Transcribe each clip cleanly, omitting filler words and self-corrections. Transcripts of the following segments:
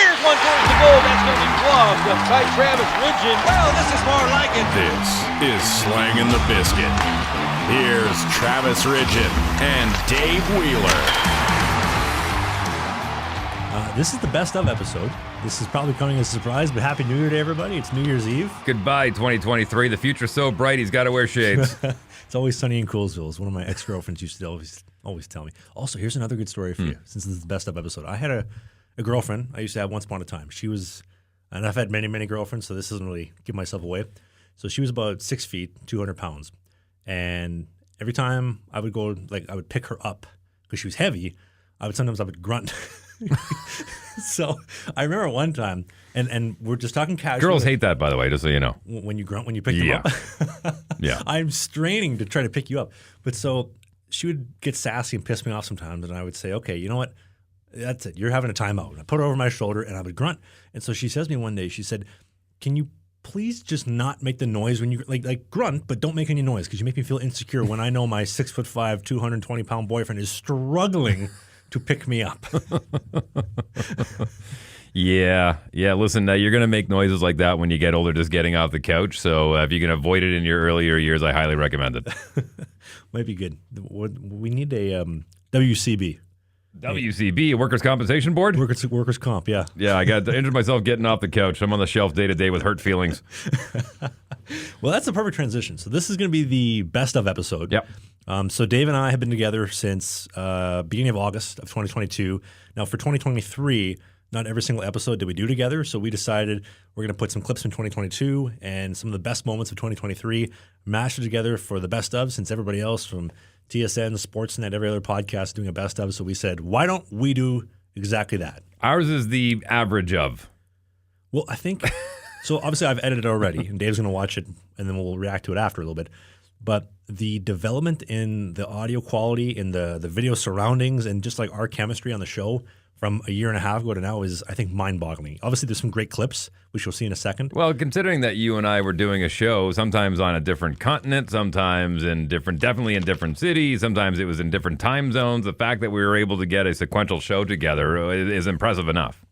Fires one towards the goal. That's going to be gloved by Travis Ridgen. Well, this is more like it. This is Slangin The Bizkit. Here's Travis Ridgen and Dave Wheeler. This is the best of episode. This is probably coming as a surprise, but Happy New Year to everybody. It's New Year's Eve. Goodbye, 2023. The future's so bright, he's got to wear shades. It's always sunny in Coolsville, as one of my ex-girlfriends used to always tell me. Also, here's another good story for you, since this is the best of episode. I had a girlfriend I used to have once upon a time. She was, and I've had many, many girlfriends, so this doesn't really give myself away. So she was about 6 feet, 200 pounds. And every time I would go, I would pick her up, because she was heavy, I would grunt. So I remember one time, and we're just talking casually. Girls hate that, by the way, just so you know. When you grunt when you pick them up? Yeah. I'm straining to try to pick you up. But so she would get sassy and piss me off sometimes, and I would say, okay, you know what? That's it. You're having a timeout. And I put her over my shoulder, and I would grunt. And so she says to me one day, she said, can you please just not make the noise when you like grunt, but don't make any noise because you make me feel insecure when I know my 6'5", 220-pound boyfriend is struggling to pick me up. Yeah. Listen, you're going to make noises like that when you get older just getting off the couch. So if you can avoid it in your earlier years, I highly recommend it. Might be good. We need a WCB. WCB, a Workers' Compensation Board? Workers' Comp, yeah. Yeah, I got injured myself getting off the couch. I'm on the shelf day to day with hurt feelings. Well, that's the perfect transition. So this is going to be the best of episode. Yep. So Dave and I have been together since beginning of August of 2022. Now for 2023, not every single episode did we do together. So we decided we're going to put some clips from 2022 and some of the best moments of 2023, mashed it together for the best of, since everybody else from TSN, Sportsnet, every other podcast is doing a best of. So we said, why don't we do exactly that? Ours is the average of. Well, I think so. Obviously, I've edited it already, and Dave's going to watch it, and then we'll react to it after a little bit. But the development in the audio quality, in the video surroundings, and just like our chemistry on the show from a year and a half ago to now is, I think, mind-boggling. Obviously, there's some great clips, which you'll see in a second. Well, considering that you and I were doing a show, sometimes on a different continent, sometimes definitely in different cities, sometimes it was in different time zones, the fact that we were able to get a sequential show together is impressive enough.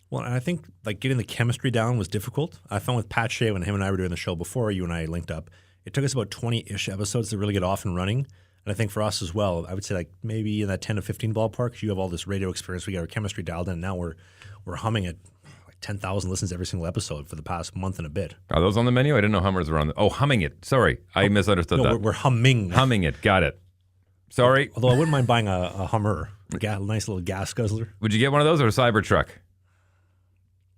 Well, and I think getting the chemistry down was difficult. I found with Pat Shea, when him and I were doing the show before you and I linked up, it took us about 20-ish episodes to really get off and running. And I think for us as well, I would say maybe in that 10 to 15 ballpark, because you have all this radio experience, we got our chemistry dialed in, and now we're humming at 10,000 listens every single episode for the past month and a bit. Are those on the menu? I didn't know hummers were on the... Oh, humming it. Sorry. I misunderstood that. We're humming. Humming it. Got it. Sorry. Although I wouldn't mind buying a Hummer, a nice little gas guzzler. Would you get one of those or a Cybertruck?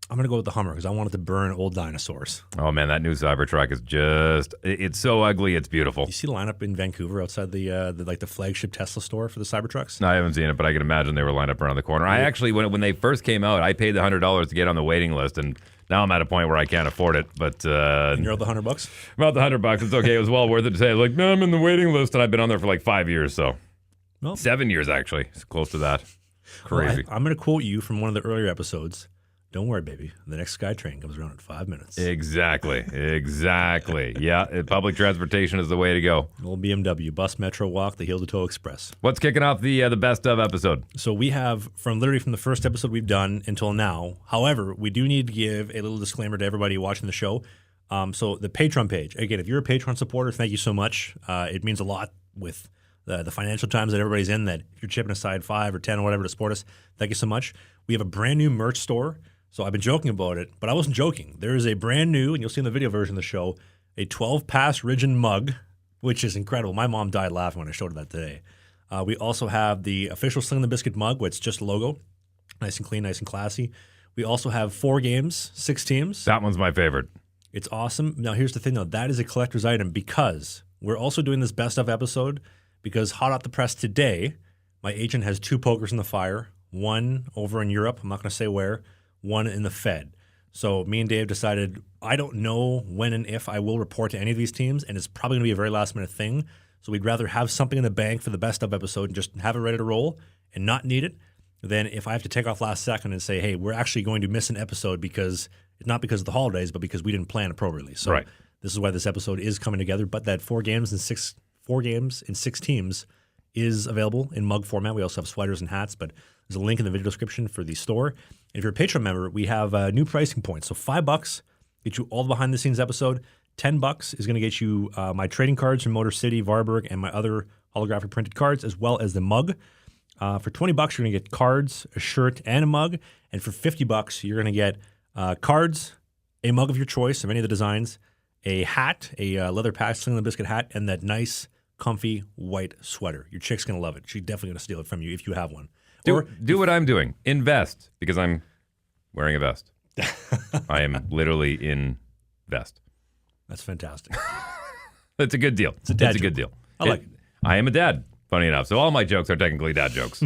I'm going to go with the Hummer because I want it to burn old dinosaurs. Oh, man, that new Cybertruck is just... It's so ugly, it's beautiful. You see the lineup in Vancouver outside the flagship Tesla store for the Cybertrucks? No, I haven't seen it, but I can imagine they were lined up around the corner. I actually, when they first came out, I paid the $100 to get on the waiting list, and now I'm at a point where I can't afford it. But and you're at the $100? About the $100. It's okay. It was well worth it to say, no, I'm in the waiting list, and I've been on there for 5 years, so... Well, 7 years, actually. It's close to that. Crazy. Well, I'm going to quote you from one of the earlier episodes. Don't worry, baby. The next SkyTrain comes around in 5 minutes. Exactly. Yeah, public transportation is the way to go. Old BMW, bus, metro, walk, the heel to toe express. What's kicking off the best of episode? So we have from the first episode we've done until now. However, we do need to give a little disclaimer to everybody watching the show. So the Patreon page. Again, if you're a Patreon supporter, thank you so much. It means a lot with the financial times that everybody's in, that if you're chipping aside 5 or 10 or whatever to support us, thank you so much. We have a brand new merch store. So I've been joking about it, but I wasn't joking. There is a brand new, and you'll see in the video version of the show, a 12-pass Ridgen mug, which is incredible. My mom died laughing when I showed her that today. We also have the official Slangin The Bizkit mug, where it's just a logo. Nice and clean, nice and classy. We also have 4 games, 6 teams. That one's my favorite. It's awesome. Now, here's the thing, though. That is a collector's item because we're also doing this best of episode because hot off the press today, my agent has 2 pokers in the fire, one over in Europe. I'm not going to say where. One in the Fed. So me and Dave decided, I don't know when and if I will report to any of these teams, and it's probably going to be a very last-minute thing. So we'd rather have something in the bank for the best of episode and just have it ready to roll and not need it than if I have to take off last second and say, hey, we're actually going to miss an episode because it's not because of the holidays, but because we didn't plan appropriately. So right. This is why this episode is coming together. But that 4 games in 6 teams is available in mug format. We also have sweaters and hats, but there's a link in the video description for the store. And if you're a Patreon member, we have new pricing points. So $5 get you all the behind the scenes episode. $10 is going to get you my trading cards from Motor City, Varberg, and my other holographic printed cards, as well as the mug. For $20, you're going to get cards, a shirt, and a mug. And for $50, you're going to get cards, a mug of your choice of any of the designs, a hat, a leather patch, Slangin The Bizkit hat, and that nice, comfy white sweater. Your chick's going to love it. She's definitely going to steal it from you if you have one. Do what I'm doing. Invest, because I'm wearing a vest. I am literally in vest. That's fantastic. It's a good deal. It's a dad good joke. deal. I like it. I am a dad, funny enough. So all my jokes are technically dad jokes.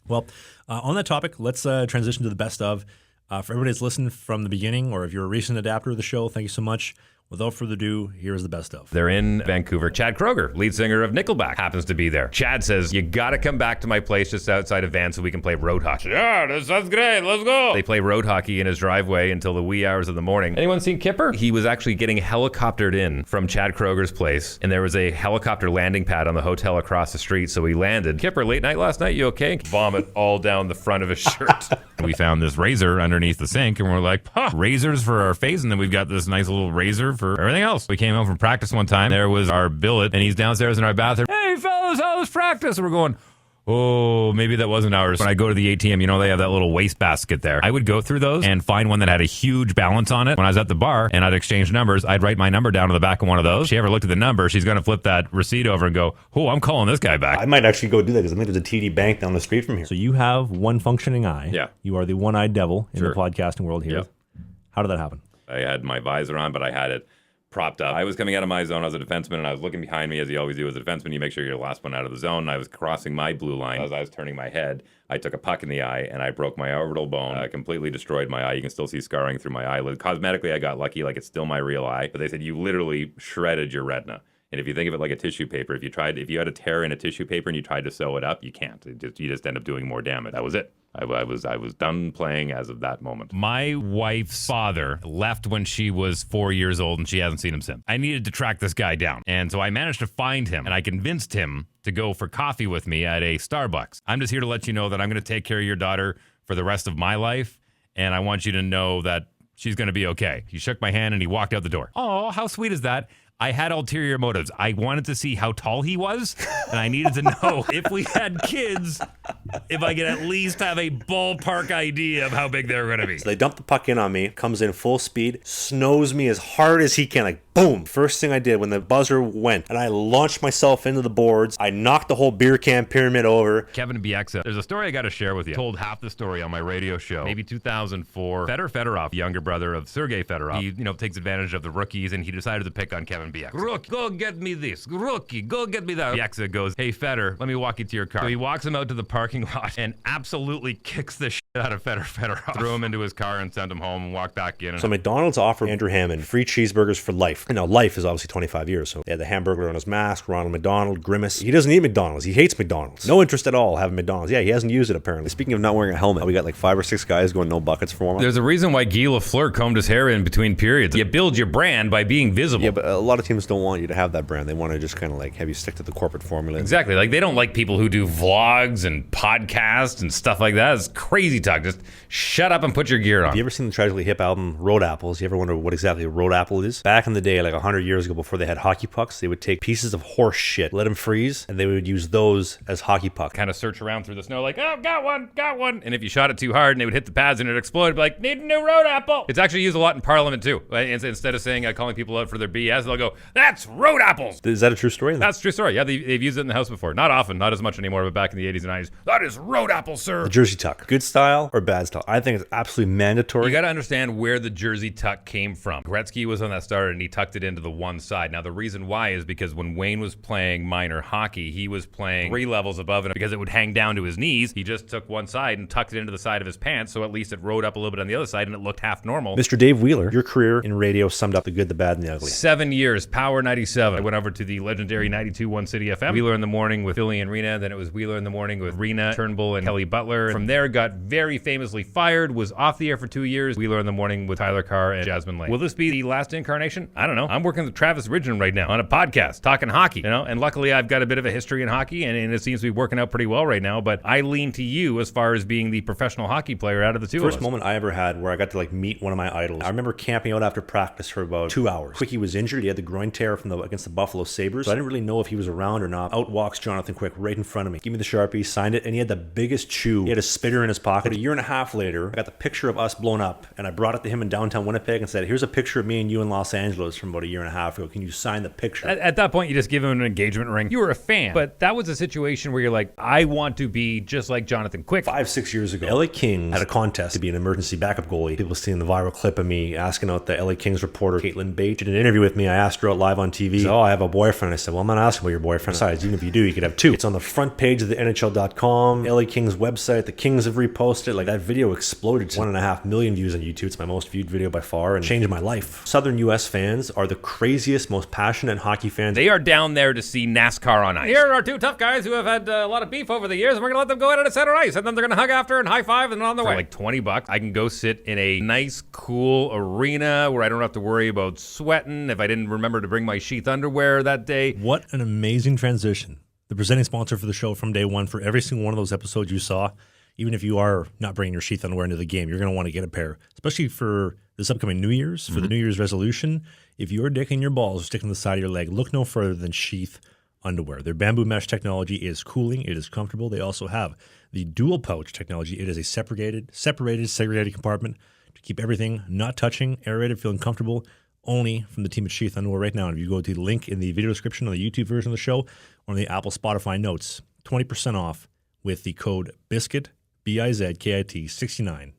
Well, on that topic, let's transition to the best of. For everybody that's listened from the beginning, or if you're a recent adapter of the show, thank you so much. Without further ado, here's the best of. They're in Vancouver. Chad Kroeger, lead singer of Nickelback, happens to be there. Chad says, you got to come back to my place just outside of Van so we can play road hockey. Yeah, that sounds great. Let's go. They play road hockey in his driveway until the wee hours of the morning. Anyone seen Kipper? He was actually getting helicoptered in from Chad Kroeger's place, and there was a helicopter landing pad on the hotel across the street, so he landed. Kipper, late night last night, you okay? Vomit all down the front of his shirt. We found this razor underneath the sink, and we're like, razors for our face, and then we've got this nice little razor for everything else. We came home from practice one time. There was our billet, and he's downstairs in our bathroom. Hey, fellas, how was practice? And we're going, oh, maybe that wasn't ours. When I go to the ATM, you know, they have that little wastebasket there. I would go through those and find one that had a huge balance on it. When I was at the bar and I'd exchange numbers, I'd write my number down on the back of one of those. If she ever looked at the number, she's going to flip that receipt over and go, oh, I'm calling this guy back. I might actually go do that because I think there's a TD Bank down the street from here. So you have one functioning eye. Yeah. You are the one-eyed devil in Sure. the podcasting world here. Yep. How did that happen? I had my visor on, but I had it propped up. I was coming out of my zone as a defenseman, and I was looking behind me, as you always do as a defenseman. You make sure you're the last one out of the zone. And I was crossing my blue line. As I was turning my head, I took a puck in the eye, and I broke my orbital bone. I completely destroyed my eye. You can still see scarring through my eyelid. Cosmetically, I got lucky, like it's still my real eye. But they said you literally shredded your retina. And if you think of it like a tissue paper, if you had a tear in a tissue paper and you tried to sew it up, you can't. You just end up doing more damage. That was it. I was done playing as of that moment. My wife's father left when she was 4 years old, and she hasn't seen him since. I needed to track this guy down, and so I managed to find him, and I convinced him to go for coffee with me at a Starbucks. I'm just here to let you know that I'm going to take care of your daughter for the rest of my life, and I want you to know that she's going to be okay. He shook my hand, and he walked out the door. Oh, how sweet is that? I had ulterior motives. I wanted to see how tall he was, and I needed to know if we had kids, if I could at least have a ballpark idea of how big they were going to be. So they dump the puck in on me, comes in full speed, snows me as hard as he can, like boom. First thing I did when the buzzer went, and I launched myself into the boards. I knocked the whole beer can pyramid over. Kevin Bieksa, there's a story I got to share with you. I told half the story on my radio show, maybe 2004. Fedorov, younger brother of Sergei Fedorov, he takes advantage of the rookies, and he decided to pick on Kevin Bieksa. Rookie, go get me this. Rookie, go get me that. Bieksa goes, hey, Feder, let me walk you to your car. So he walks him out to the parking lot and absolutely kicks the shit out of Fedorov. Threw him into his car and sent him home and walked back in. So McDonald's offered Andrew Hammond free cheeseburgers for life. You know, life is obviously 25 years. So they had the Hamburglar on his mask, Ronald McDonald, Grimace. He doesn't eat McDonald's. He hates McDonald's. No interest at all having McDonald's. Yeah, he hasn't used it apparently. Speaking of not wearing a helmet, we got like 5 or 6 guys going no buckets for warm-up. There's a reason why Guy Lafleur combed his hair in between periods. You build your brand by being visible. Yeah, but a lot of teams don't want you to have that brand. They want to just kind of like have you stick to the corporate formula. Exactly. Like they don't like people who do vlogs and podcasts and stuff like that. It's crazy talk. Just shut up and put your gear on. Have you ever seen the Tragically Hip album Road Apples? You ever wonder what exactly a road apple is? Back in the day, like 100 years ago, before they had hockey pucks, they would take pieces of horse shit, let them freeze, and they would use those as hockey pucks. Kind of search around through the snow like, oh, got one. And if you shot it too hard and it would hit the pads and it exploded, be like, need a new road apple. It's actually used a lot in Parliament too. Instead of saying, calling people out for their BS, they'll go, that's road apples. Is that a true story? That's a true story. Yeah, they've used it in the house before. Not often, not as much anymore, but back in the 80s and 90s. That is road apple, sir. The Jersey tuck. Good style or bad style? I think it's absolutely mandatory. You got to understand where the Jersey tuck came from. Gretzky was on that starter and he tucked it into the one side. Now, the reason why is because when Wayne was playing minor hockey, he was playing 3 levels above it because it would hang down to his knees. He just took one side and tucked it into the side of his pants, so at least it rode up a little bit on the other side and it looked half normal. Mr. Dave Wheeler, your career in radio summed up the good, the bad, and the ugly. 7 years years, Power 97. I went over to the legendary 92.1 City FM. Wheeler in the morning with Philly and Rena. Then it was Wheeler in the morning with Rena, Turnbull, and Kelly Butler. From there, got very famously fired, was off the air for 2 years. Wheeler in the morning with Tyler Carr and Jasmine Lane. Will this be the last incarnation? I don't know. I'm working with Travis Ridgen right now on a podcast talking hockey, and luckily I've got a bit of a history in hockey, and it seems to be working out pretty well right now, but I lean to you as far as being the professional hockey player out of the two of us. First moment I ever had where I got to meet one of my idols. I remember camping out after practice for about 2 hours. Quickie was injured. He had the groin tear against the Buffalo Sabres. So I didn't really know if he was around or not. Out walks Jonathan Quick right in front of me. Give me the Sharpie, signed it, and he had the biggest chew. He had a spitter in his pocket. A year and a half later, I got the picture of us blown up, and I brought it to him in downtown Winnipeg and said, here's a picture of me and you in Los Angeles from about a year and a half ago. Can you sign the picture? At that point, you just give him an engagement ring. You were a fan, but that was a situation where you're like, I want to be just like Jonathan Quick. 5-6 years ago, LA Kings had a contest to be an emergency backup goalie. People seeing the viral clip of me asking out the LA Kings reporter, Caitlin Bates. She did an interview with me. I asked her out live on TV. She said, I have a boyfriend. I said, well, I'm not asking about your boyfriend. Besides, even if you do, you could have two. It's on the front page of the NHL.com, LA Kings website. The Kings have reposted. That video exploded to 1.5 million views on YouTube. It's my most viewed video by far and changed my life. Southern U.S. fans are the craziest, most passionate hockey fans. They are down there to see NASCAR on ice. Here are two tough guys who have had a lot of beef over the years, and we're going to let them go out on a center ice, and then they're going to hug after and high five and on their way. For $20, I can go sit in a nice, cool arena where I don't have to worry about sweating if I didn't remember to bring my Sheath Underwear that day. What an amazing transition. The presenting sponsor for the show from day one, for every single one of those episodes you saw, even if you are not bringing your Sheath Underwear into the game, you're going to want to get a pair, especially for this upcoming New Year's, for the New Year's resolution. If your dick and your balls are sticking to the side of your leg, look no further than Sheath Underwear. Their bamboo mesh technology is cooling. It is comfortable. They also have the dual pouch technology. It is a segregated compartment to keep everything not touching, aerated, feeling comfortable, only from the team at Sheath Underwear right now. And if you go to the link in the video description on the YouTube version of the show or on the Apple Spotify notes, 20% off with the code BIZKIT, BIZKIT 69,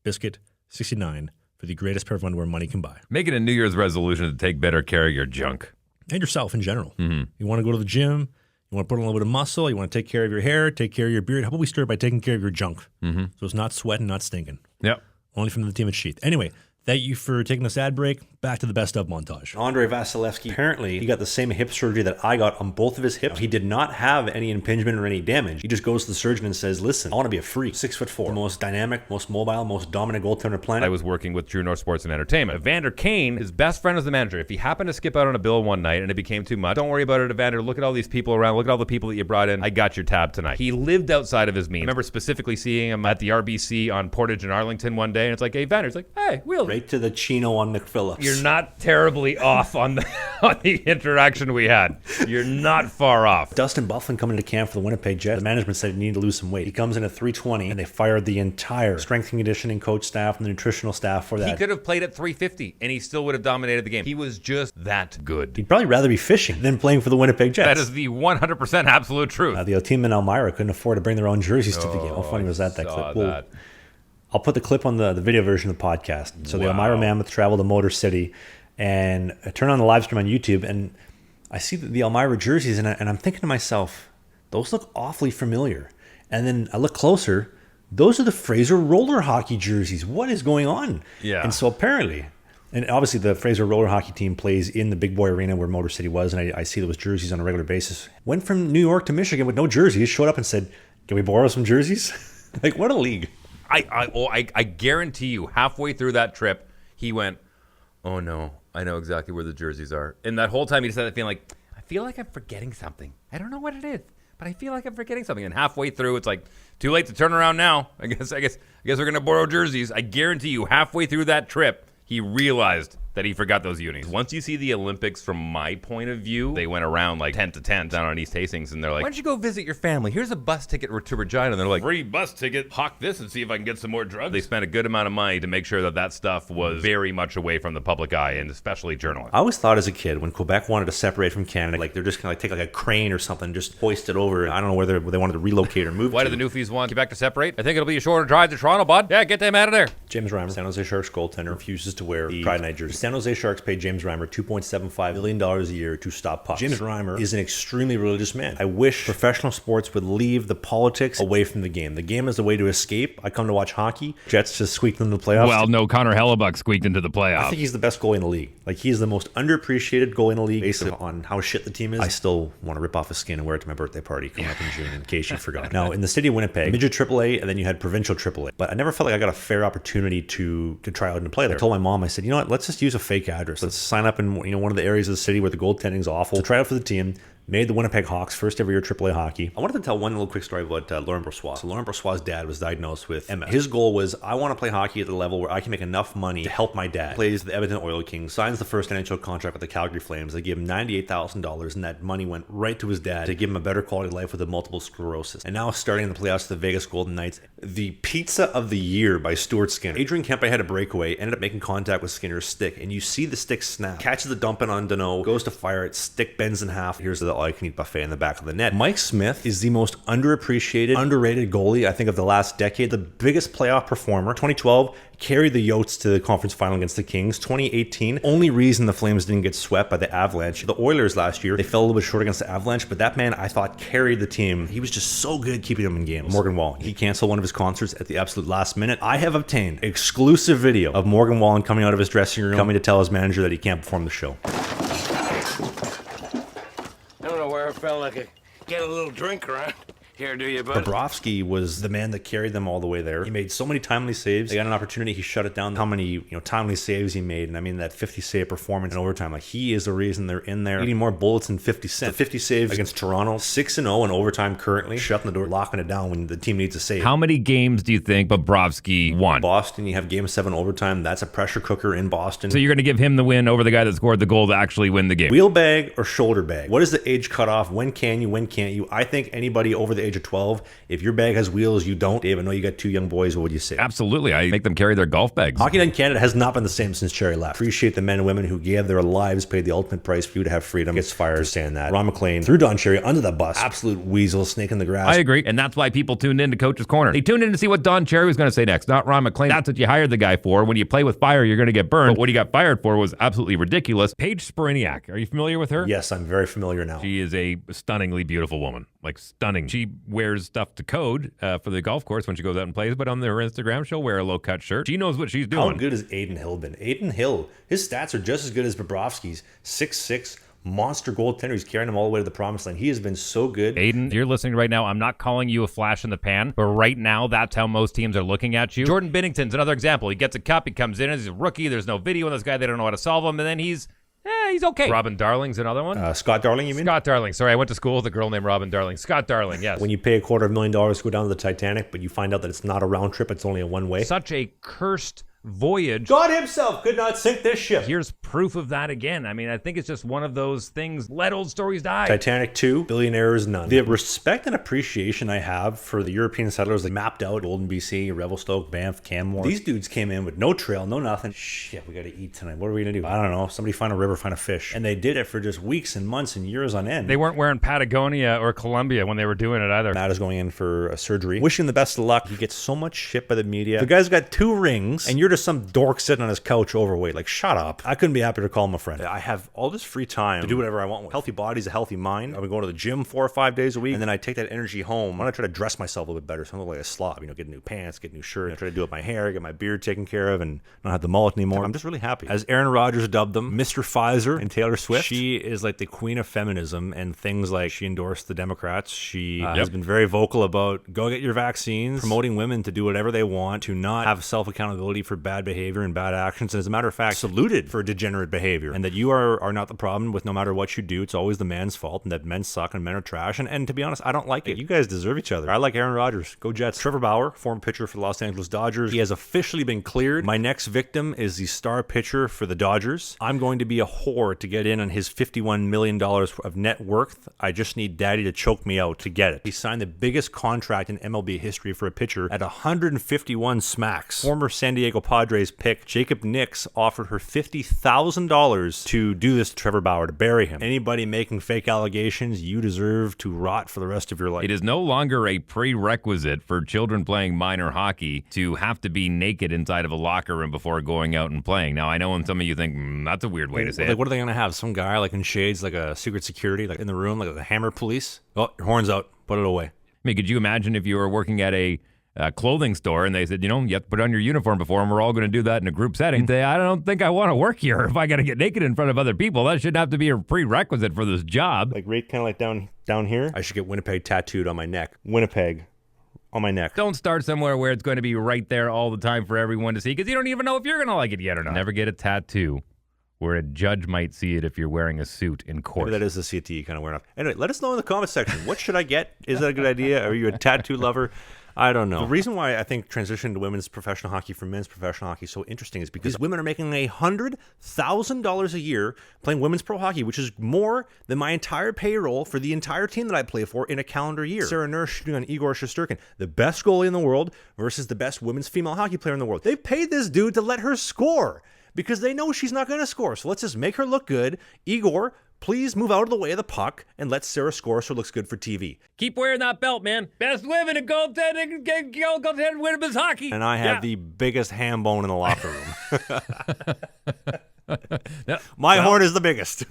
BIZKIT 69 for the greatest pair of underwear money can buy. Make it a New Year's resolution to take better care of your junk. And yourself in general. You want to go to the gym, you want to put on a little bit of muscle, you want to take care of your hair, take care of your beard. How about we start by taking care of your junk? So it's not sweating, not stinking. Yep. Only from the team at Sheath. Anyway, thank you for taking this ad break. Back to the best of montage. Andrei Vasilevsky, apparently, he got the same hip surgery that I got on both of his hips. He did not have any impingement or any damage. He just goes to the surgeon and says, listen, I want to be a freak. 6'4", the most dynamic, most mobile, most dominant goaltender on the planet. I was working with True North Sports and Entertainment. Evander Kane, his best friend was the manager. If he happened to skip out on a bill one night and it became too much, don't worry about it, Evander. Look at all these people around. Look at all the people that you brought in. I got your tab tonight. He lived outside of his means. I remember specifically seeing him at the RBC on Portage and Arlington one day, and it's like, hey, Evander. It's like, hey, Will. Right to the chino on McPhillips. You're not terribly off on the interaction we had. You're not far off. Dustin Bufflin coming into camp for the Winnipeg Jets. The management said he needed to lose some weight. He comes in at 320, and they fired the entire strength and conditioning coach staff and the nutritional staff for that. He could have played at 350, and he still would have dominated the game. He was just that good. He'd probably rather be fishing than playing for the Winnipeg Jets. That is the 100% absolute truth. The team in Elmira couldn't afford to bring their own jerseys to the game. How funny was that clip? Well, I'll put the clip on the video version of the podcast. So the Elmira Mammoth traveled to Motor City, and I turn on the live stream on YouTube, and I see the Elmira jerseys, and I'm thinking to myself, those look awfully familiar. And then I look closer, those are the Fraser roller hockey jerseys. What is going on? Yeah. And so apparently, and obviously the Fraser roller hockey team plays in the Big Boy Arena where Motor City was, and I see those jerseys on a regular basis. Went from New York to Michigan with no jerseys, showed up and said, can we borrow some jerseys? Like, what a league. I guarantee you, halfway through that trip, he went, oh no, I know exactly where the jerseys are. And that whole time he just had that feeling like, I feel like I'm forgetting something. I don't know what it is, but I feel like I'm forgetting something. And halfway through, it's like, too late to turn around now. I guess we're gonna borrow jerseys. I guarantee you, halfway through that trip, he realized that he forgot those unis. Once you see the Olympics from my point of view, they went around like tent to tent down on East Hastings, and they're like, why don't you go visit your family? Here's a bus ticket to Regina. And they're like, free bus ticket, hawk this and see if I can get some more drugs. They spent a good amount of money to make sure that stuff was very much away from the public eye, and especially journalists. I always thought as a kid, when Quebec wanted to separate from Canada, like they're just going to take like a crane or something, just hoist it over. I don't know whether they wanted to relocate or move. Why do the Newfies want Quebec to separate? I think it'll be a shorter drive to Toronto, bud. Yeah, get them out of there. James Reimer, San Jose Sharks goaltender, refuses to wear the Pride Night jersey. San Jose Sharks paid James Reimer $2.75 million a year to stop pucks. James Reimer is an extremely religious man. I wish professional sports would leave the politics away from the game. The game is a way to escape. I come to watch hockey. Jets just squeaked into the playoffs. Well, no, Connor Hellebuck squeaked into the playoffs. I think he's the best goalie in the league. Like, he's the most underappreciated goalie in the league based on how shit the team is. I still want to rip off his skin and wear it to my birthday party coming up in June, in case you forgot. Now, in the city of Winnipeg, midget AAA, and then you had provincial AAA. But I never felt like I got a fair opportunity to try out and play there. I told my mom, I said, you know what, let's just use a fake address. Let's sign up in one of the areas of the city where the goaltending's awful to try out for the team. Made the Winnipeg Hawks first ever year AAA hockey. I wanted to tell one little quick story about Laurent Brossoit. So Laurent Brossoit's dad was diagnosed with MS. His goal was, I want to play hockey at the level where I can make enough money to help my dad. Plays the Edmonton Oil Kings, signs the first NHL contract with the Calgary Flames. They gave him $98,000, and that money went right to his dad to give him a better quality of life with a multiple sclerosis. And now starting in the playoffs, the Vegas Golden Knights, the Pizza of the Year by Stuart Skinner. Adrian Kempe had a breakaway, ended up making contact with Skinner's stick, and you see the stick snap. Catches the dump in on Danault, goes to fire it, stick bends in half. Here's the all-you-can-eat buffet in the back of the net. Mike Smith is the most underappreciated, underrated goalie, I think, of the last decade. The biggest playoff performer. 2012, carried the Yotes to the conference final against the Kings. 2018, only reason the Flames didn't get swept by the Avalanche. The Oilers last year, they fell a little bit short against the Avalanche, but that man, I thought, carried the team. He was just so good keeping them in games. Morgan Wallen, he canceled one of his concerts at the absolute last minute. I have obtained exclusive video of Morgan Wallen coming out of his dressing room, coming to tell his manager that he can't perform the show. I don't know where I felt like I get a little drink around here, do you, bud? Bobrovsky was the man that carried them all the way there. He made so many timely saves. They got an opportunity, he shut it down. How many timely saves he made, and I mean that 50 save performance in overtime. Like, he is the reason they're in there, eating more bullets than 50 Cent. The 50 saves against Toronto, 6-0 in overtime currently, shutting the door, locking it down when the team needs a save. How many games do you think Bobrovsky won? Boston, you have Game 7 overtime. That's a pressure cooker in Boston. So you're going to give him the win over the guy that scored the goal to actually win the game? Wheel bag or shoulder bag? What is the age cutoff? When can you? When can't you? I think anybody over the age of 12, if your bag has wheels, you don't. Dave, I know you got two young boys. What would you say? Absolutely. I make them carry their golf bags. Hockey Night in Canada has not been the same since Cherry left. Appreciate the men and women who gave their lives, paid the ultimate price for you to have freedom. Gets fired for saying that. Ron McLean threw Don Cherry under the bus. Absolute weasel, snake in the grass. I agree. And that's why people tuned in to Coach's Corner. They tuned in to see what Don Cherry was going to say next, not Ron McLean. That's what you hired the guy for. When you play with fire, you're going to get burned. But what he got fired for was absolutely ridiculous. Paige Spiriniak. Are you familiar with her? Yes, I'm very familiar now. She is a stunningly beautiful woman. Like, stunning. She wears stuff to code for the golf course when she goes out and plays, but on her Instagram, she'll wear a low-cut shirt. She knows what she's doing. How good has Aiden Hill been? Aiden Hill, his stats are just as good as Bobrovsky's. 6'6", monster goaltender. He's carrying him all the way to the promised land. He has been so good. Aiden, if you're listening right now, I'm not calling you a flash in the pan, but right now, that's how most teams are looking at you. Jordan Binnington's another example. He gets a cup, he comes in, he's a rookie, there's no video on this guy, they don't know how to solve him, and then he's okay. Robin Darling's another one. Scott Darling, you mean? Scott Darling. Sorry, I went to school with a girl named Robin Darling. Scott Darling, yes. When you pay $250,000 to go down to the Titanic, but you find out that it's not a round trip, it's only a one-way. Such a cursed voyage. God himself could not sink this ship. Here's proof of that again. I mean, I think it's just one of those things. Let old stories die. Titanic 2, billionaires none. The respect and appreciation I have for the European settlers that mapped out Golden BC, Revelstoke, Banff, Canmore. These dudes came in with no trail, no nothing. Shit, we got to eat tonight. What are we going to do? I don't know. Somebody find a river, find a fish. And they did it for just weeks and months and years on end. They weren't wearing Patagonia or Columbia when they were doing it either. Matt is going in for a surgery. Wishing the best of luck. He gets so much shit by the media. The guy's got 2 rings, and you're just some dork sitting on his couch overweight. Like, shut up. I couldn't be happier to call him a friend. I have all this free time to do whatever I want. Healthy body's a healthy mind. I've been going to the gym 4 or 5 days a week, and then I take that energy home. I'm going to try to dress myself a little bit better, so I don't look like a slob. Get new pants, get new shirt, try to do up my hair, get my beard taken care of, and not have the mullet anymore. I'm just really happy. As Aaron Rodgers dubbed them, Mr. Pfizer and Taylor Swift, she is like the queen of feminism, and things like she endorsed the Democrats. She has been very vocal about go get your vaccines, promoting women to do whatever they want, to not have self-accountability for bad behavior and bad actions, and as a matter of fact, saluted for degenerate behavior, and that you are not the problem with no matter what you do. It's always the man's fault, and that men suck and men are trash, and to be honest, I don't like it. You guys deserve each other. I like Aaron Rodgers. Go Jets. Trevor Bauer, former pitcher for the Los Angeles Dodgers. He has officially been cleared. My next victim is the star pitcher for the Dodgers. I'm going to be a whore to get in on his $51 million of net worth. I just need daddy to choke me out to get it. He signed the biggest contract in MLB history for a pitcher at 151 smacks. Former San Diego Padres pick, Jacob Nix offered her $50,000 to do this to Trevor Bauer, to bury him. Anybody making fake allegations, you deserve to rot for the rest of your life. It is no longer a prerequisite for children playing minor hockey to have to be naked inside of a locker room before going out and playing. Now, I know when some of you think, that's a weird way to say like, it. what are they going to have? Some guy like in shades, like a secret security, like in the room, like the hammer police? Oh, your horn's out. Put it away. I mean, could you imagine if you were working at a clothing store and they said, you have to put on your uniform before, and we're all going to do that in a group setting? Say, I don't think I want to work here if I got to get naked in front of other people. That shouldn't have to be a prerequisite for this job. Like right kind of like down here. I should get Winnipeg tattooed on my neck. Winnipeg on my neck. Don't start somewhere where it's going to be right there all the time for everyone to see, because you don't even know if you're going to like it yet or not. Never get a tattoo where a judge might see it if you're wearing a suit in court. Maybe that is the CTE kind of wearing off. Anyway, let us know in the comment section. What should I get? Is that a good idea? Are you a tattoo lover? I don't know. The reason why I think transition to women's professional hockey from men's professional hockey is so interesting is because women are making $100,000 a year playing women's pro hockey, which is more than my entire payroll for the entire team that I play for in a calendar year. Sarah Nurse shooting on Igor Shesterkin, the best goalie in the world versus the best women's female hockey player in the world. They paid this dude to let her score because they know she's not going to score. So let's just make her look good. Igor, please move out of the way of the puck and let Sarah score so it looks good for TV. Keep wearing that belt, man. Best women in goaltending women's hockey. And I have the biggest ham bone in the locker room. My horn is the biggest.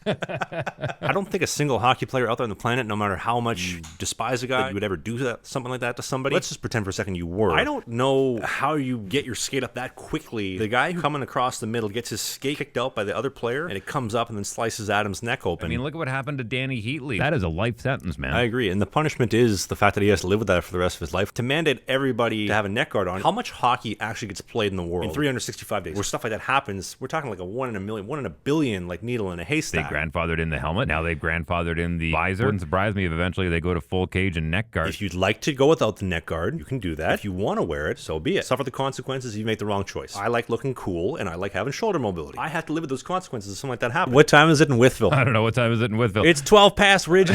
I don't think a single hockey player out there on the planet, no matter how much you despise a guy, you would ever do something like that to somebody. Let's just pretend for a second you were. I don't know how you get your skate up that quickly. The guy who coming across the middle gets his skate kicked out by the other player, and it comes up and then slices Adam's neck open. I mean, look at what happened to Danny Heatley. That is a life sentence, man. I agree. And the punishment is the fact that he has to live with that for the rest of his life. To mandate everybody to have a neck guard on, how much hockey actually gets played in the world in 365 days? Where stuff like that happens, we're talking like a 1 in a million, 1 in a billion, like needle in a haystack. They grandfathered in the helmet. Now they've grandfathered in the visor. Wouldn't surprise me if eventually they go to full cage and neck guard. If you'd like to go without the neck guard, you can do that. If you want to wear it, so be it. Suffer the consequences if you make the wrong choice. I like looking cool, and I like having shoulder mobility. I have to live with those consequences if something like that happens. What time is it in Wytheville? I don't know. What time is it in Wytheville? It's 12 past, Ridge.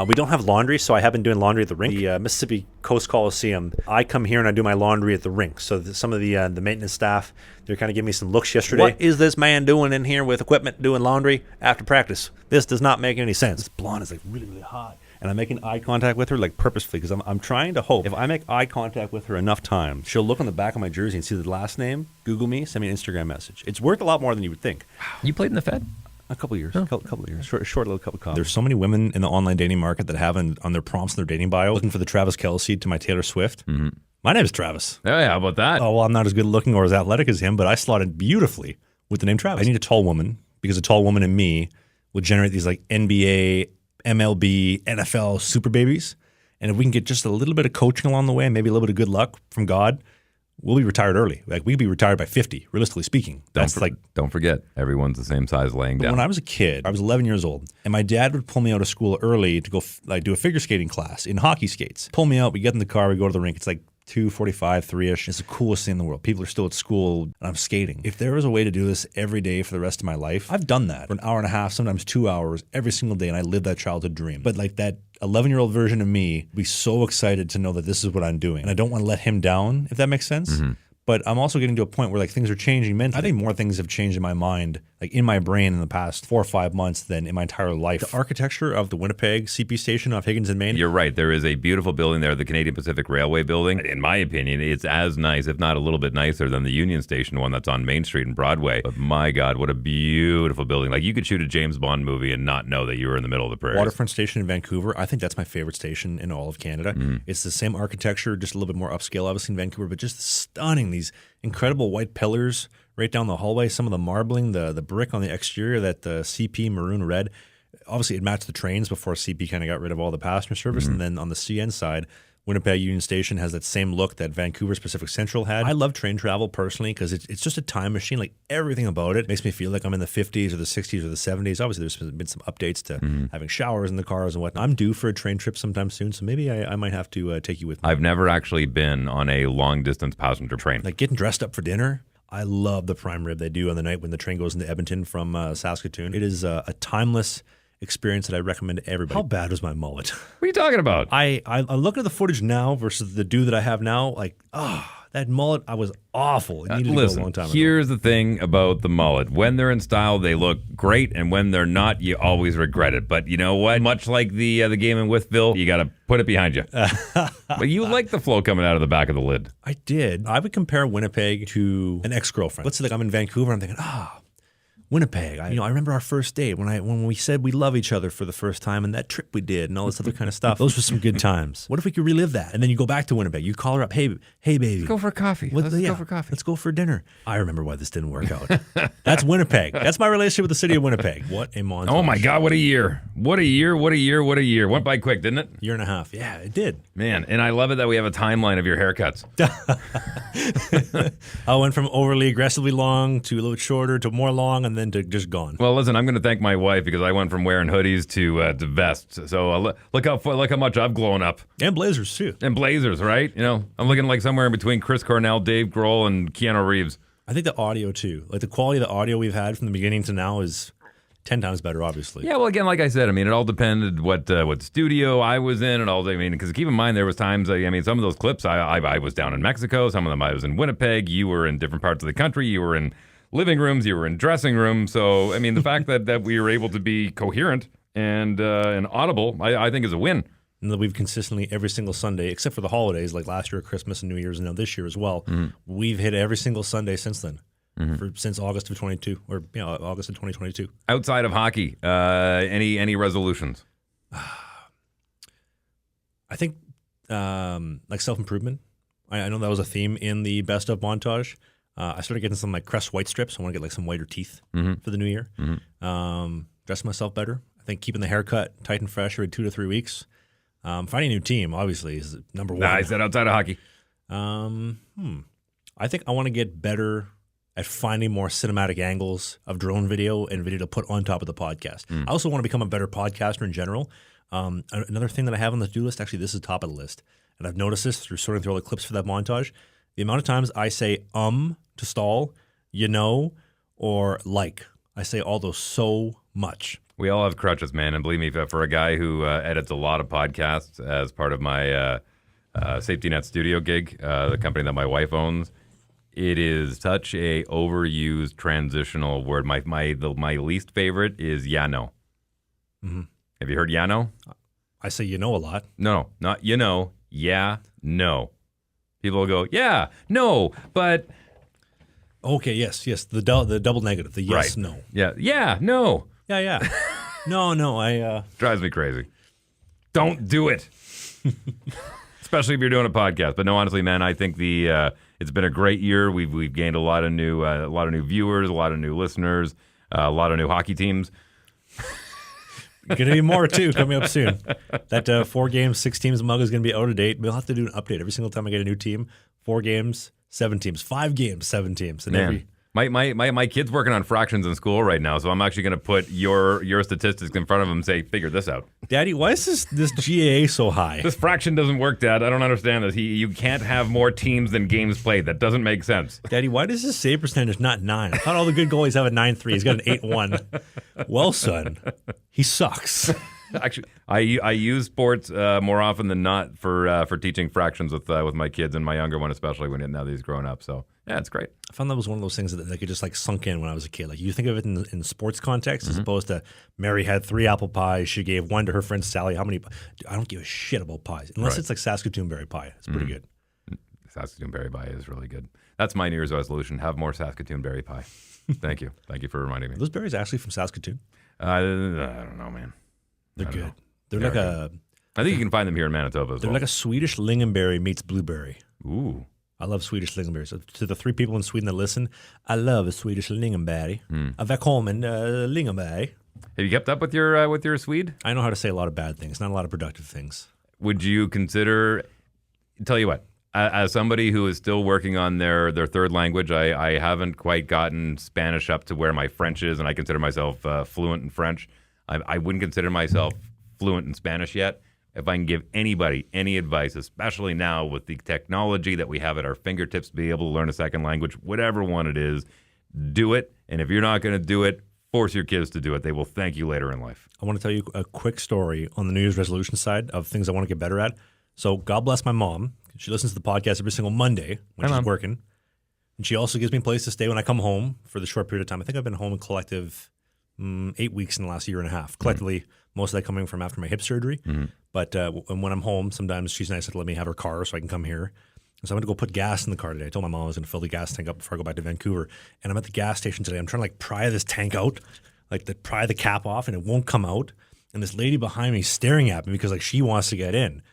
We don't have laundry, so I have been doing laundry at the rink. The Mississippi Coast Coliseum. I come here and I do my laundry at the rink. So some of the maintenance staff, they're kind of giving me some looks yesterday. What is this man doing in here with equipment doing laundry after practice? This does not make any sense. This blonde is like really, really hot. And I'm making eye contact with her like purposefully because I'm trying to hope if I make eye contact with her enough times, she'll look on the back of my jersey and see the last name, Google me, send me an Instagram message. It's worth a lot more than you would think. You played in the Fed? A couple of years. Couple of years. Short little cup of coffee. There's so many women in the online dating market that have on their prompts in their dating bio looking for the Travis Kelce to my Taylor Swift. Mm-hmm. My name is Travis. Oh, yeah. How about that? Oh, well, I'm not as good looking or as athletic as him, but I slotted beautifully with the name Travis. I need a tall woman because a tall woman in me will generate these like NBA, MLB, NFL super babies. And if we can get just a little bit of coaching along the way and maybe a little bit of good luck from God, we'll be retired early. Like we'd be retired by 50, realistically speaking. Don't forget, everyone's the same size laying down. When I was a kid, I was 11 years old, and my dad would pull me out of school early to go do a figure skating class in hockey skates. Pull me out, we get in the car, we go to the rink. It's like 2:45, 3-ish. It's the coolest thing in the world. People are still at school, and I'm skating. If there was a way to do this every day for the rest of my life, I've done that for an hour and a half, sometimes 2 hours, every single day, and I lived that childhood dream. But like that 11-year-old version of me would be so excited to know that this is what I'm doing, and I don't want to let him down, if that makes sense. Mm-hmm. But I'm also getting to a point where like things are changing mentally. I think more things have changed in my mind, like in my brain in the past 4 or 5 months than in my entire life. The architecture of the Winnipeg CP station off Higgins and Main. You're right. There is a beautiful building there, the Canadian Pacific Railway building. In my opinion, it's as nice, if not a little bit nicer, than the Union Station one that's on Main Street and Broadway. But my God, what a beautiful building. Like you could shoot a James Bond movie and not know that you were in the middle of the prairies. Waterfront Station in Vancouver. I think that's my favorite station in all of Canada. Mm. It's the same architecture, just a little bit more upscale, obviously, in Vancouver, but just stunning. These incredible white pillars right down the hallway, some of the marbling, the brick on the exterior, that the CP maroon red. Obviously, it matched the trains before CP kind of got rid of all the passenger service. Mm-hmm. And then on the CN side, Winnipeg Union Station has that same look that Vancouver's Pacific Central had. I love train travel personally because it's just a time machine. Like everything about it makes me feel like I'm in the 50s or the 60s or the 70s. Obviously, there's been some updates to having showers in the cars and whatnot. I'm due for a train trip sometime soon, so maybe I might have to take you with me. I've never actually been on a long-distance passenger train. Like getting dressed up for dinner. I love the prime rib they do on the night when the train goes into Edmonton from Saskatoon. It is a timeless experience that I recommend to everybody. How bad was my mullet? What are you talking about? I look at the footage now versus the do that I have now, like, That mullet, I was awful. It needed to Listen, go a long time ago. here's the thing about the mullet. When they're in style, they look great, and when they're not, you always regret it. But you know what? Much like the game in Withville, you got to put it behind you. But you like the flow coming out of the back of the lid. I did. I would compare Winnipeg to an ex-girlfriend. Let's say like I'm in Vancouver, I'm thinking, Winnipeg. I remember our first date when we said we love each other for the first time and that trip we did and all this other kind of stuff. Those were some good times. What if we could relive that? And then you go back to Winnipeg. You call her up. Hey, baby. Let's go for a coffee. Let's go for coffee. Let's go for dinner. I remember why this didn't work out. That's Winnipeg. That's my relationship with the city of Winnipeg. What a montage. Oh my God, what a year. What a year, what a year, what a year. Went by quick, didn't it? Year and a half. Yeah, it did. Man, and I love it that we have a timeline of your haircuts. I went from overly aggressively long to a little bit shorter to more long and then to just gone. Well, listen, I'm going to thank my wife because I went from wearing hoodies to vests. So look how much I've grown up. And blazers, too. And blazers, right? I'm looking like somewhere in between Chris Cornell, Dave Grohl, and Keanu Reeves. I think the audio, too. Like the quality of the audio we've had from the beginning to now is 10 times better, obviously. Yeah, well, again, like I said, it all depended what studio I was in and all. Because keep in mind, there was times, some of those clips, I was down in Mexico. Some of them I was in Winnipeg. You were in different parts of the country. You were in living rooms. You were in dressing rooms. So, the fact that we were able to be coherent and audible, I think is a win. And that we've consistently every single Sunday, except for the holidays, like last year, Christmas and New Year's, and now this year as well, we've hit every single Sunday since then. Since August of 22, or August of 2022. Outside of hockey, any resolutions? I think like self-improvement. I know that was a theme in the best of montage. I started getting some like Crest white strips. I want to get like some whiter teeth for the new year. Dress myself better. I think keeping the haircut tight and fresh every 2 to 3 weeks. Finding a new team obviously is number one. Nah, I said outside of hockey. I think I want to get better at finding more cinematic angles of drone video and video to put on top of the podcast. I also want to become a better podcaster in general. Another thing that I have on the to-do list, actually this is top of the list, and I've noticed this through sorting through all the clips for that montage, the amount of times I say to stall, or like. I say all those so much. We all have crutches, man, and believe me, for a guy who edits a lot of podcasts as part of my Safety Net studio gig, the company that my wife owns, it is such a overused transitional word. My least favorite is yeah, no. Have you heard yeah, no? I say a lot. No, not yeah, no. People will go, yeah, no, but... Okay, yes. The double negative, the yes, right. No. Yeah, no. Yeah. No, I... Drives me crazy. Don't do it. Especially if you're doing a podcast. But no, honestly, man, I think it's been a great year. We've gained a lot of new viewers, a lot of new listeners, a lot of new hockey teams. Going to be more, too, coming up soon. That 4 games, 6 teams mug is going to be out of date. We'll have to do an update every single time I get a new team. 4 games, 7 teams. 5 games, 7 teams. And Man. My kid's working on fractions in school right now, so I'm actually going to put your statistics in front of him and say, figure this out. Daddy, why is this GAA so high? This fraction doesn't work, Dad. I don't understand this. You can't have more teams than games played. That doesn't make sense. Daddy, why does his save percentage not 9? I thought all the good goalies have a 9.3. He's got an 8.1. Well, son, he sucks. Actually, I use sports more often than not for teaching fractions with my kids, and my younger one especially now that he's grown up. So yeah, it's great. I found that was one of those things that could just like sunk in when I was a kid. Like you think of it in sports context as opposed to Mary had 3 apple pies. She gave 1 to her friend Sally. How many? I don't give a shit about pies unless it's like Saskatoon berry pie. It's pretty good. Saskatoon berry pie is really good. That's my New Year's resolution. Have more Saskatoon berry pie. Thank you for reminding me. Are those berries actually from Saskatoon? I don't know, man. They're good. They're like a... I think you can find them here in Manitoba as well. They're like a Swedish lingonberry meets blueberry. Ooh. I love Swedish lingonberries. So to the 3 people in Sweden that listen, I love a Swedish lingonberry. Välkommen lingonberry. Have you kept up with your Swede? I know how to say a lot of bad things, not a lot of productive things. Would you consider... Tell you what, as somebody who is still working on their 3rd language, I haven't quite gotten Spanish up to where my French is, and I consider myself fluent in French. I wouldn't consider myself fluent in Spanish yet. If I can give anybody any advice, especially now with the technology that we have at our fingertips to be able to learn a 2nd language, whatever one it is, do it. And if you're not going to do it, force your kids to do it. They will thank you later in life. I want to tell you a quick story on the New Year's resolution side of things I want to get better at. So God bless my mom. She listens to the podcast every single Monday when she's working. And she also gives me a place to stay when I come home for the short period of time. I think I've been home in collective 8 weeks in the last year and a half. Collectively, most of that coming from after my hip surgery. But when I'm home, sometimes she's nice to let me have her car so I can come here. And so I went to go put gas in the car today. I told my mom I was going to fill the gas tank up before I go back to Vancouver. And I'm at the gas station today. I'm trying to like pry this tank out, pry the cap off, and it won't come out. And this lady behind me is staring at me because like she wants to get in.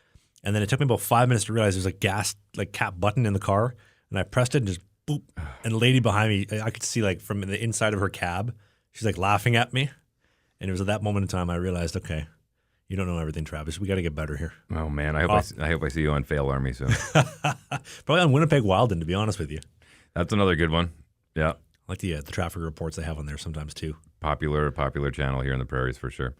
And then it took me about 5 minutes to realize there's a gas cap button in the car. And I pressed it and just boop. And the lady behind me, I could see like from the inside of her cab, she's like laughing at me. And it was at that moment in time I realized, okay, you don't know everything, Travis. We got to get better here. Oh, man. I hope I see you on Fail Army soon. Probably on Winnipeg Wilden, to be honest with you. That's another good one. Yeah. I like the traffic reports they have on there sometimes, too. Popular channel here in the prairies for sure.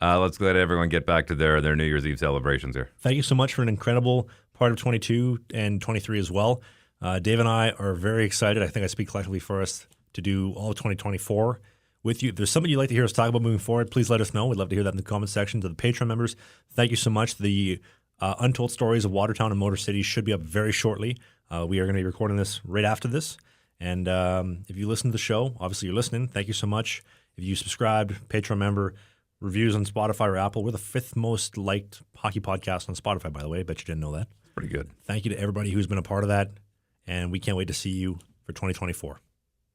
Let's let everyone get back to their New Year's Eve celebrations here. Thank you so much for an incredible part of 22 and 23 as well. Dave and I are very excited. I think I speak collectively for us to do all of 2024 with you. If there's something you'd like to hear us talk about moving forward, please let us know. We'd love to hear that in the comment section. To the Patreon members, thank you so much. The Untold Stories of Watertown and Motor City should be up very shortly. We are going to be recording this right after this. And if you listen to the show, obviously you're listening. Thank you so much. If you subscribed, Patreon member, reviews on Spotify or Apple. We're the 5th most liked hockey podcast on Spotify, by the way. I bet you didn't know that. Pretty good. Thank you to everybody who's been a part of that. And we can't wait to see you for 2024.